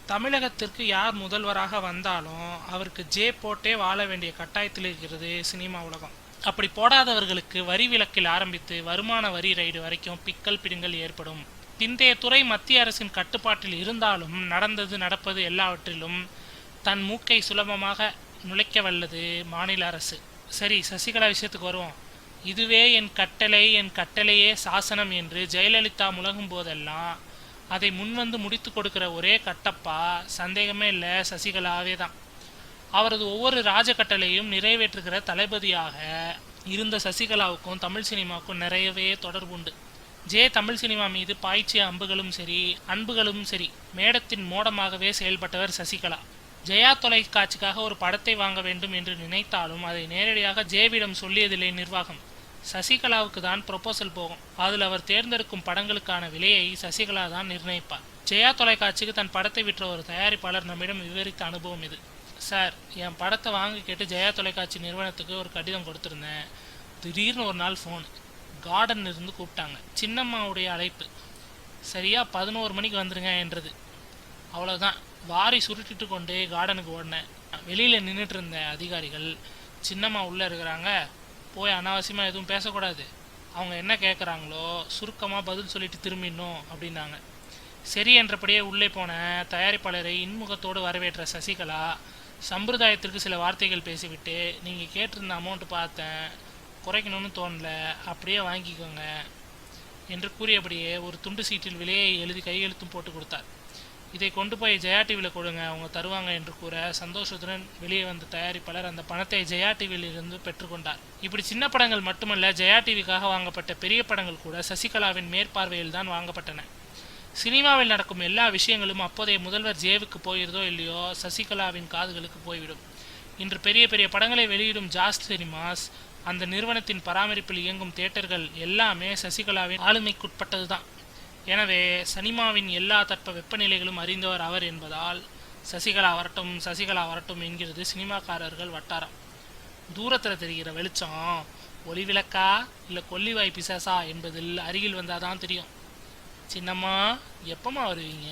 தமிழகத்திற்கு யார் முதல்வராக வந்தாலும் அவருக்கு ஜே போட்டே வாழ வேண்டிய கட்டாயத்தில் இருக்கிறது சினிமா உலகம். அப்படி போடாதவர்களுக்கு வரி விலக்கில் ஆரம்பித்து வருமான வரி ரைடு வரைக்கும் பிக்கல் பிடுங்கல் ஏற்படும். பிந்தைய துறை மத்திய அரசின் கட்டுப்பாட்டில் இருந்தாலும் நடந்தது நடப்பது எல்லாவற்றிலும் தன் மூக்கை சுலபமாக நுழைக்க வல்லது மாநில அரசு. சரி, சசிகலா விஷயத்துக்கு வருவோம். இதுவே என் கட்டளை, என் கட்டளையே சாசனம் என்று ஜெயலலிதா முழங்கும் போதெல்லாம் அதை முன்வந்து முடித்து கொடுக்கிற ஒரே கட்டப்பா சந்தேகமே இல்லை, சசிகலாவே தான். அவரது ஒவ்வொரு ராஜகட்டளையும் நிறைவேற்றுகிற தளபதியாக இருந்த சசிகலாவுக்கும் தமிழ் சினிமாவுக்கும் நிறையவே தொடர்புண்டு. ஜே தமிழ் சினிமா மீது பாய்ச்சிய அம்புகளும் சரி, அன்புகளும் சரி, மேடத்தின் மோடமாகவே செயல்பட்டவர் சசிகலா. ஜெயா தொலைக்காட்சிக்காக ஒரு படத்தை வாங்க வேண்டும் என்று நினைத்தாலும் அதை நேரடியாக ஜேவிடம் சொல்லியதில்லை நிர்வாகம். சசிகலாவுக்கு தான் ப்ரொபோசல் போகும். அதில் அவர் தேர்ந்தெடுக்கும் படங்களுக்கான விலையை சசிகலா தான் நிர்ணயிப்பார். ஜெயா தொலைக்காட்சிக்கு தன் படத்தை விற்ற ஒரு தயாரிப்பாளர் நம்மிடம் விவரித்த அனுபவம் இது. சார், என் படத்தை வாங்க கேட்டு ஜெயா தொலைக்காட்சி நிறுவனத்துக்கு ஒரு கடிதம் கொடுத்துருந்தேன். திடீர்னு ஒரு நாள் ஃபோன், கார்டன் இருந்து கூப்பிட்டாங்க. சின்னம்மாவுடைய அழைப்பு. சரியா 11 மணிக்கு வந்துருங்க என்றது. அவ்வளோதான், வாரி சுருட்டிட்டு கொண்டு கார்டனுக்கு ஓடினேன். வெளியில் நின்றுட்டு இருந்த அதிகாரிகள், சின்னம்மா உள்ளே இருக்கிறாங்க, போய் அனாவசியமாக எதுவும் பேசக்கூடாது, அவங்க என்ன கேட்குறாங்களோ சுருக்கமாக பதில் சொல்லிட்டு திரும்பிடணும் அப்படின்னாங்க. சரி என்றபடியே உள்ளே போன தயாரிப்பாளரை இன்முகத்தோடு வரவேற்ற சசிகலா சம்பிரதாயத்திற்கு சில வார்த்தைகள் பேசிவிட்டு, நீங்கள் கேட்டிருந்த அமௌண்ட்டு பார்த்தேன், குறைக்கணும்னு தோணலை, அப்படியே வாங்கிக்கோங்க என்று கூறியபடியே ஒரு துண்டு சீட்டில் விலையை எழுதி கையெழுத்தும் போட்டு கொடுத்தார். இதை கொண்டு போய் ஜெயா டிவியில் கொடுங்க, அவங்க தருவாங்க என்று கூற சந்தோஷத்துடன் வெளியே வந்த தயாரிப்பாளர் அந்த பணத்தை ஜெயா டிவியில் இருந்து பெற்றுக்கொண்டார். இப்படி சின்ன படங்கள் மட்டுமல்ல, ஜெயா டிவிக்காக வாங்கப்பட்ட பெரிய படங்கள் கூட சசிகலாவின் மேற்பார்வையில் தான் வாங்கப்பட்டன. சினிமாவில் நடக்கும் எல்லா விஷயங்களும் அப்போதைய முதல்வர் ஜேவுக்கு போயிருதோ இல்லையோ சசிகலாவின் காதுகளுக்கு போய்விடும். இன்று பெரிய பெரிய படங்களை வெளியிடும் ஜாஸ்ட் சினிமாஸ், அந்த நிறுவனத்தின் பராமரிப்பில் இயங்கும் தியேட்டர்கள் எல்லாமே சசிகலாவின் ஆளுமைக்குட்பட்டது தான். எனவே சினிமாவின் எல்லா தட்ப வெப்பநிலைகளும் அறிந்தவர் அவர் என்பதால் சசிகலா வரட்டும், சசிகலா வரட்டும் என்கிறது சினிமாக்காரர்கள் வட்டாரம். தூரத்தில் தெரிகிற வெளிச்சம் ஒளி விளக்கா இல்லை கொல்லிவாய் பிசாசா என்பதில் அருகில் வந்தாதான் தெரியும். சின்னம்மா, எப்பமா வருவீங்க?